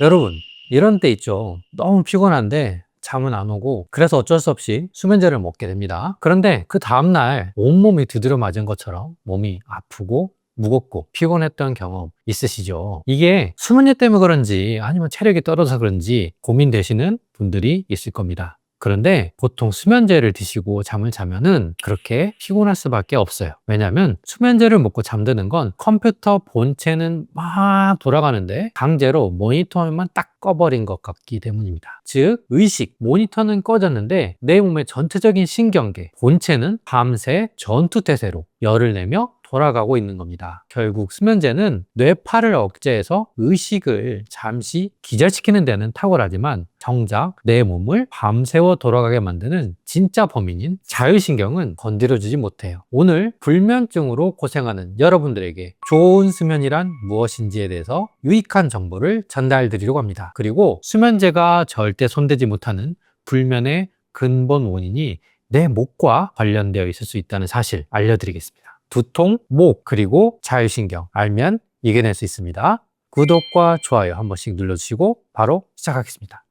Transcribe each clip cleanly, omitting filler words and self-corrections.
여러분, 이런 때 있죠. 너무 피곤한데 잠은 안 오고 그래서 어쩔 수 없이 수면제를 먹게 됩니다. 그런데 그 다음날 온몸이 두드려 맞은 것처럼 몸이 아프고 무겁고 피곤했던 경험 있으시죠? 이게 수면제 때문에 그런지 아니면 체력이 떨어져서 그런지 고민되시는 분들이 있을 겁니다. 그런데 보통 수면제를 드시고 잠을 자면은 그렇게 피곤할 수밖에 없어요. 왜냐하면 수면제를 먹고 잠드는 건 컴퓨터 본체는 막 돌아가는데 강제로 모니터만 딱 꺼버린 것 같기 때문입니다. 즉, 의식, 모니터는 꺼졌는데 내 몸의 전체적인 신경계, 본체는 밤새 전투태세로 열을 내며 돌아가고 있는 겁니다. 결국 수면제는 뇌파를 억제해서 의식을 잠시 기절시키는 데는 탁월하지만 정작 내 몸을 밤새워 돌아가게 만드는 진짜 범인인 자율신경은 건드려주지 못해요. 오늘 불면증으로 고생하는 여러분들에게 좋은 수면이란 무엇인지에 대해서 유익한 정보를 전달드리려고 합니다. 그리고 수면제가 절대 손대지 못하는 불면의 근본 원인이 내 목과 관련되어 있을 수 있다는 사실 알려드리겠습니다. 두통, 목, 그리고 자율신경 알면 이겨낼 수 있습니다. 구독과 좋아요 한 번씩 눌러주시고 바로 시작하겠습니다.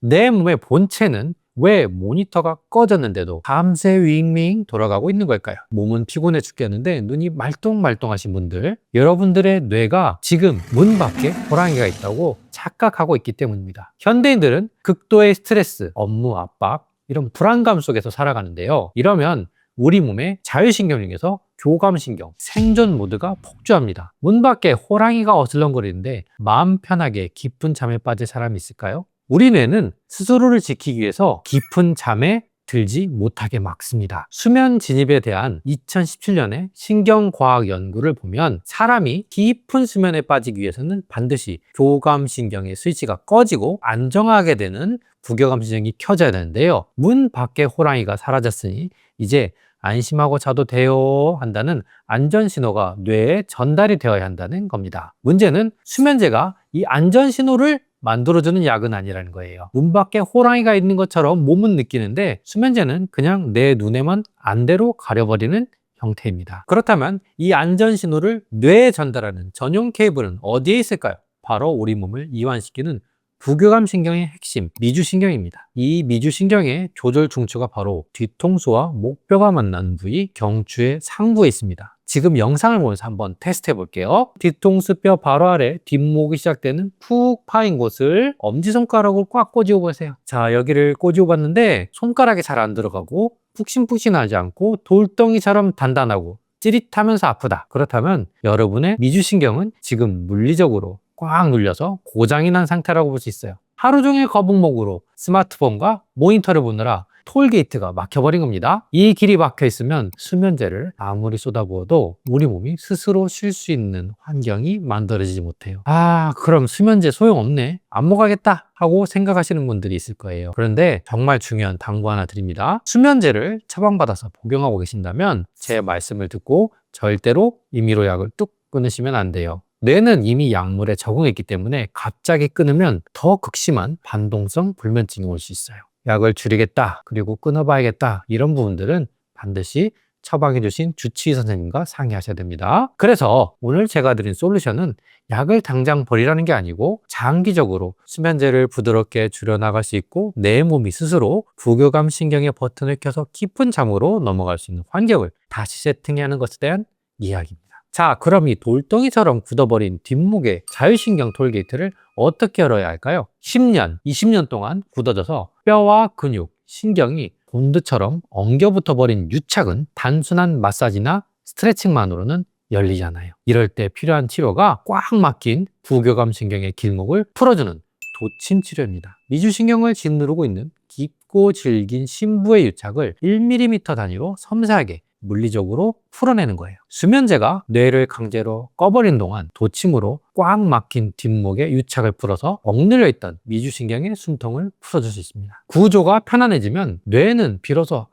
내 몸의 본체는 왜 모니터가 꺼졌는데도 밤새 윙윙 돌아가고 있는 걸까요? 몸은 피곤해 죽겠는데 눈이 말똥말똥하신 분들, 여러분들의 뇌가 지금 문 밖에 호랑이가 있다고 착각하고 있기 때문입니다. 현대인들은 극도의 스트레스, 업무 압박, 이런 불안감 속에서 살아가는데요. 이러면 우리 몸의 자율신경 중에서 교감신경, 생존 모드가 폭주합니다. 문 밖에 호랑이가 어슬렁거리는데 마음 편하게 깊은 잠에 빠질 사람이 있을까요? 우리 뇌는 스스로를 지키기 위해서 깊은 잠에 들지 못하게 막습니다. 수면 진입에 대한 2017년의 신경과학 연구를 보면 사람이 깊은 수면에 빠지기 위해서는 반드시 교감신경의 스위치가 꺼지고 안정하게 되는 부교감신경이 켜져야 되는데요. 문 밖에 호랑이가 사라졌으니 이제 안심하고 자도 돼요 한다는 안전신호가 뇌에 전달이 되어야 한다는 겁니다. 문제는 수면제가 이 안전신호를 만들어주는 약은 아니라는 거예요. 문 밖에 호랑이가 있는 것처럼 몸은 느끼는데 수면제는 그냥 내 눈에만 안대로 가려버리는 형태입니다. 그렇다면 이 안전신호를 뇌에 전달하는 전용 케이블은 어디에 있을까요? 바로 우리 몸을 이완시키는 부교감 신경의 핵심, 미주신경입니다. 이 미주신경의 조절 중추가 바로 뒤통수와 목뼈가 만나는 부위 경추의 상부에 있습니다. 지금 영상을 보면서 한번 테스트 해볼게요. 뒤통수 뼈 바로 아래 뒷목이 시작되는 푹 파인 곳을 엄지손가락으로 꽉 꼬집어 보세요. 자, 여기를 꼬집어 봤는데 손가락이 잘 안 들어가고 푹신푹신하지 않고 돌덩이처럼 단단하고 찌릿하면서 아프다. 그렇다면 여러분의 미주신경은 지금 물리적으로 꽉 눌려서 고장이 난 상태라고 볼 수 있어요. 하루 종일 거북목으로 스마트폰과 모니터를 보느라 톨게이트가 막혀버린 겁니다. 이 길이 막혀 있으면 수면제를 아무리 쏟아부어도 우리 몸이 스스로 쉴 수 있는 환경이 만들어지지 못해요. 아, 그럼 수면제 소용없네, 안 먹어야겠다 하고 생각하시는 분들이 있을 거예요. 그런데 정말 중요한 당부 하나 드립니다. 수면제를 처방받아서 복용하고 계신다면 제 말씀을 듣고 절대로 임의로 약을 뚝 끊으시면 안 돼요. 뇌는 이미 약물에 적응했기 때문에 갑자기 끊으면 더 극심한 반동성 불면증이 올 수 있어요. 약을 줄이겠다, 그리고 끊어봐야겠다, 이런 부분들은 반드시 처방해 주신 주치의 선생님과 상의하셔야 됩니다. 그래서 오늘 제가 드린 솔루션은 약을 당장 버리라는 게 아니고 장기적으로 수면제를 부드럽게 줄여나갈 수 있고 내 몸이 스스로 부교감 신경의 버튼을 켜서 깊은 잠으로 넘어갈 수 있는 환경을 다시 세팅하는 것에 대한 이야기입니다. 자, 그럼 이 돌덩이처럼 굳어버린 뒷목의 자율신경 톨게이트를 어떻게 열어야 할까요? 10년, 20년 동안 굳어져서 뼈와 근육, 신경이 본드처럼 엉겨붙어버린 유착은 단순한 마사지나 스트레칭만으로는 열리지 않아요. 이럴 때 필요한 치료가 꽉 막힌 부교감 신경의 길목을 풀어주는 도침 치료입니다. 미주신경을 짓누르고 있는 깊고 질긴 심부의 유착을 1mm 단위로 섬세하게 물리적으로 풀어내는 거예요. 수면제가 뇌를 강제로 꺼버린 동안 도침으로 꽉 막힌 뒷목의 유착을 풀어서 억눌려 있던 미주신경의 숨통을 풀어줄 수 있습니다. 구조가 편안해지면 뇌는 비로소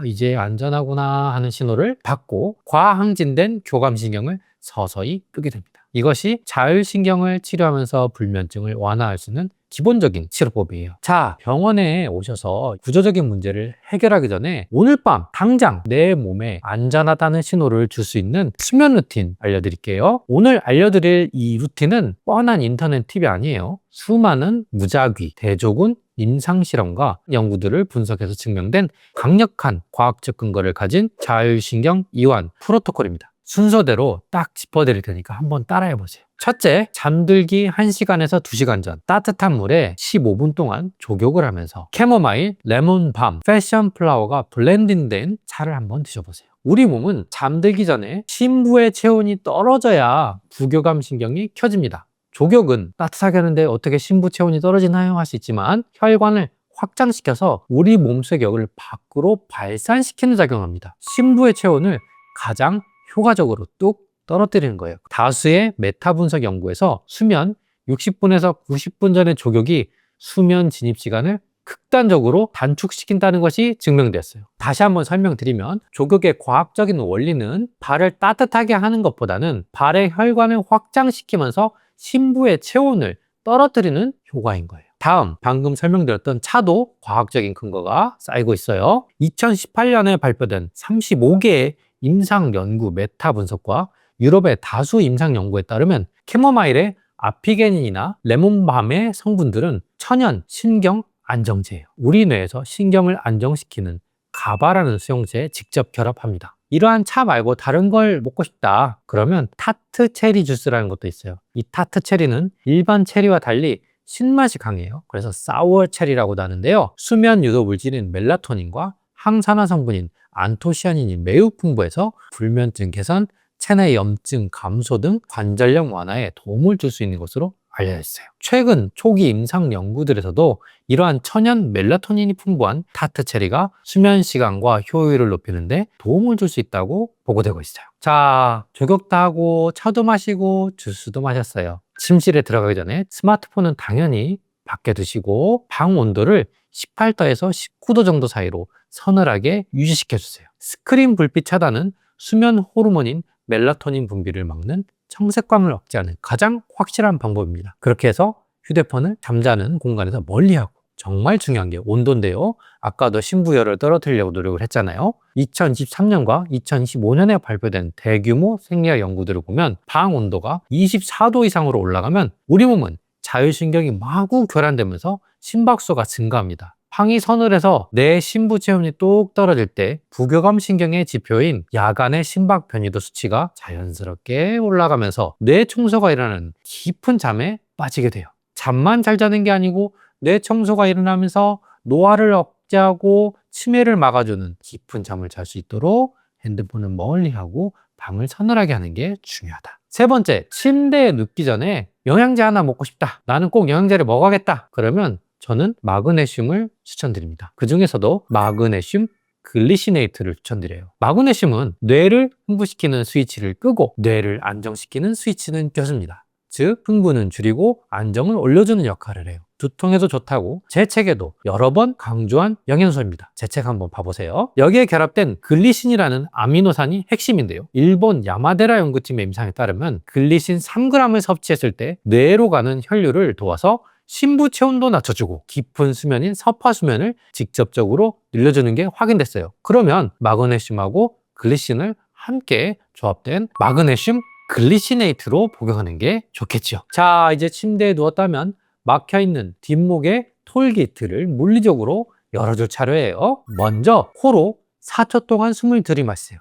이제 안전하구나 하는 신호를 받고 과항진된 교감신경을 서서히 끄게 됩니다. 이것이 자율신경을 치료하면서 불면증을 완화할 수 있는 기본적인 치료법이에요. 자, 병원에 오셔서 구조적인 문제를 해결하기 전에 오늘 밤 당장 내 몸에 안전하다는 신호를 줄 수 있는 수면 루틴 알려드릴게요. 오늘 알려드릴 이 루틴은 뻔한 인터넷 팁이 아니에요. 수많은 무작위, 대조군, 임상실험과 연구들을 분석해서 증명된 강력한 과학적 근거를 가진 자율신경 이완 프로토콜입니다. 순서대로 딱 짚어드릴 테니까 한번 따라해보세요. 첫째, 잠들기 1시간에서 2시간 전 따뜻한 물에 15분 동안 족욕을 하면서 캐모마일, 레몬밤, 패션 플라워가 블렌딩된 차를 한번 드셔보세요. 우리 몸은 잠들기 전에 심부의 체온이 떨어져야 부교감 신경이 켜집니다. 족욕은 따뜻하게 하는데 어떻게 심부 체온이 떨어지나요? 할 수 있지만 혈관을 확장시켜서 우리 몸속의 열을 밖으로 발산시키는 작용을 합니다. 심부의 체온을 가장 효과적으로 뚝 떨어뜨리는 거예요. 다수의 메타 분석 연구에서 수면 60분에서 90분 전의 족욕이 수면 진입 시간을 극단적으로 단축시킨다는 것이 증명됐어요. 다시 한번 설명드리면 족욕의 과학적인 원리는 발을 따뜻하게 하는 것보다는 발의 혈관을 확장시키면서 심부의 체온을 떨어뜨리는 효과인 거예요. 다음, 방금 설명드렸던 차도 과학적인 근거가 쌓이고 있어요. 2018년에 발표된 35개의 임상 연구 메타 분석과 유럽의 다수 임상 연구에 따르면 캐모마일의 아피게닌이나 레몬밤의 성분들은 천연 신경 안정제예요. 우리 뇌에서 신경을 안정시키는 가바라는 수용제에 직접 결합합니다. 이러한 차 말고 다른 걸 먹고 싶다 그러면 타트 체리 주스라는 것도 있어요. 이 타트 체리는 일반 체리와 달리 신맛이 강해요. 그래서 사워 체리라고도 하는데요. 수면 유도 물질인 멜라토닌과 항산화 성분인 안토시아닌이 매우 풍부해서 불면증 개선, 체내 염증 감소 등 관절염 완화에 도움을 줄 수 있는 것으로 알려져 있어요. 최근 초기 임상 연구들에서도 이러한 천연 멜라토닌이 풍부한 타트 체리가 수면 시간과 효율을 높이는데 도움을 줄 수 있다고 보고되고 있어요. 자, 족욕도 하고 차도 마시고 주스도 마셨어요. 침실에 들어가기 전에 스마트폰은 당연히 밖에 두시고 방 온도를 18도에서 19도 정도 사이로 서늘하게 유지시켜 주세요. 스크린 불빛 차단은 수면 호르몬인 멜라토닌 분비를 막는 청색감을 억제하는 가장 확실한 방법입니다. 그렇게 해서 휴대폰을 잠자는 공간에서 멀리하고, 정말 중요한 게 온도인데요. 아까도 심부열을 떨어뜨리려고 노력을 했잖아요. 2023년과 2025년에 발표된 대규모 생리학 연구들을 보면 방 온도가 24도 이상으로 올라가면 우리 몸은 자율신경이 마구 교란되면서 심박수가 증가합니다. 방이 서늘해서 내 심부 체온이 뚝 떨어질 때 부교감 신경의 지표인 야간의 심박 변이도 수치가 자연스럽게 올라가면서 뇌 청소가 일어나는 깊은 잠에 빠지게 돼요. 잠만 잘 자는 게 아니고 뇌 청소가 일어나면서 노화를 억제하고 치매를 막아주는 깊은 잠을 잘 수 있도록 핸드폰을 멀리하고 방을 서늘하게 하는 게 중요하다. 세 번째, 침대에 눕기 전에 영양제 하나 먹고 싶다. 나는 꼭 영양제를 먹어야겠다. 그러면 저는 마그네슘을 추천드립니다. 그 중에서도 마그네슘 글리시네이트를 추천드려요. 마그네슘은 뇌를 흥분시키는 스위치를 끄고 뇌를 안정시키는 스위치는 켜줍니다. 즉, 흥분은 줄이고 안정을 올려주는 역할을 해요. 두통에도 좋다고 제 책에도 여러 번 강조한 영양소입니다. 제 책 한번 봐보세요. 여기에 결합된 글리신이라는 아미노산이 핵심인데요. 일본 야마데라 연구팀의 임상에 따르면 글리신 3g을 섭취했을 때 뇌로 가는 혈류를 도와서 심부 체온도 낮춰주고 깊은 수면인 서파 수면을 직접적으로 늘려주는 게 확인됐어요. 그러면 마그네슘하고 글리신을 함께 조합된 마그네슘 글리시네이트로 복용하는 게 좋겠죠. 자, 이제 침대에 누웠다면 막혀있는 뒷목의 톨게이트를 물리적으로 열어줄 차례예요. 먼저 코로 4초 동안 숨을 들이마세요.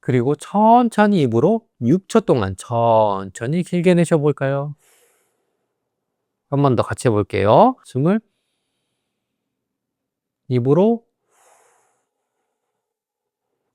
그리고 천천히 입으로 6초 동안 천천히 길게 내쉬어볼까요? 한 번 더 같이 해볼게요. 숨을 입으로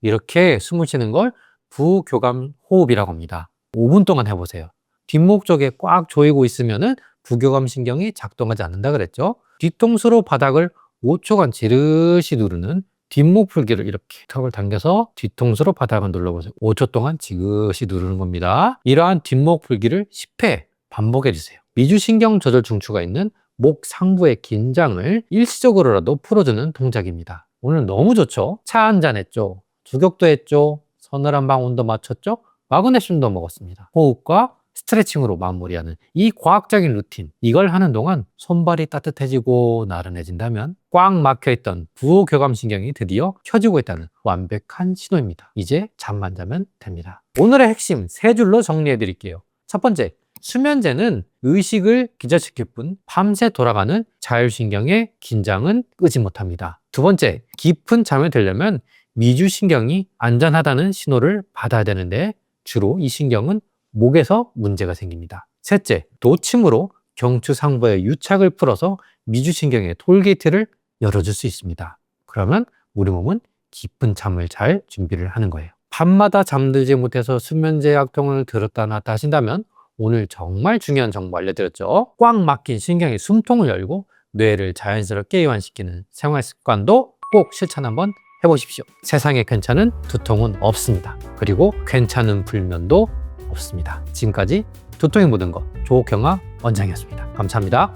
이렇게 숨을 쉬는 걸 부교감 호흡이라고 합니다. 5분 동안 해보세요. 뒷목 쪽에 꽉 조이고 있으면은 부교감 신경이 작동하지 않는다 그랬죠. 뒤통수로 바닥을 5초간 지그시 누르는 뒷목 풀기를 이렇게 턱을 당겨서 뒤통수로 바닥을 눌러보세요. 5초 동안 지그시 누르는 겁니다. 이러한 뒷목 풀기를 10회 반복해 주세요. 미주신경 조절 중추가 있는 목 상부의 긴장을 일시적으로라도 풀어주는 동작입니다. 오늘 너무 좋죠? 차 한잔 했죠? 족욕도 했죠? 서늘한 방 온도 맞췄죠? 마그네슘도 먹었습니다. 호흡과 스트레칭으로 마무리하는 이 과학적인 루틴, 이걸 하는 동안 손발이 따뜻해지고 나른해진다면 꽉 막혀있던 부호교감신경이 드디어 켜지고 있다는 완벽한 신호입니다. 이제 잠만 자면 됩니다. 오늘의 핵심 3줄로 정리해 드릴게요. 첫 번째, 수면제는 의식을 기절시킬 뿐 밤새 돌아가는 자율신경의 긴장은 끄지 못합니다. 두 번째, 깊은 잠을 들려면 미주신경이 안전하다는 신호를 받아야 되는데 주로 이 신경은 목에서 문제가 생깁니다. 셋째, 도침으로 경추상부의 유착을 풀어서 미주신경의 톨게이트를 열어줄 수 있습니다. 그러면 우리 몸은 깊은 잠을 잘 준비를 하는 거예요. 밤마다 잠들지 못해서 수면제 약통을 들었다 놨다 하신다면 오늘 정말 중요한 정보 알려드렸죠. 꽉 막힌 신경의 숨통을 열고 뇌를 자연스럽게 이완시키는 생활 습관도 꼭 실천 한번 해보십시오. 세상에 괜찮은 두통은 없습니다. 그리고 괜찮은 불면도 없습니다. 지금까지 두통이 묻은 것 조경아 원장이었습니다. 감사합니다.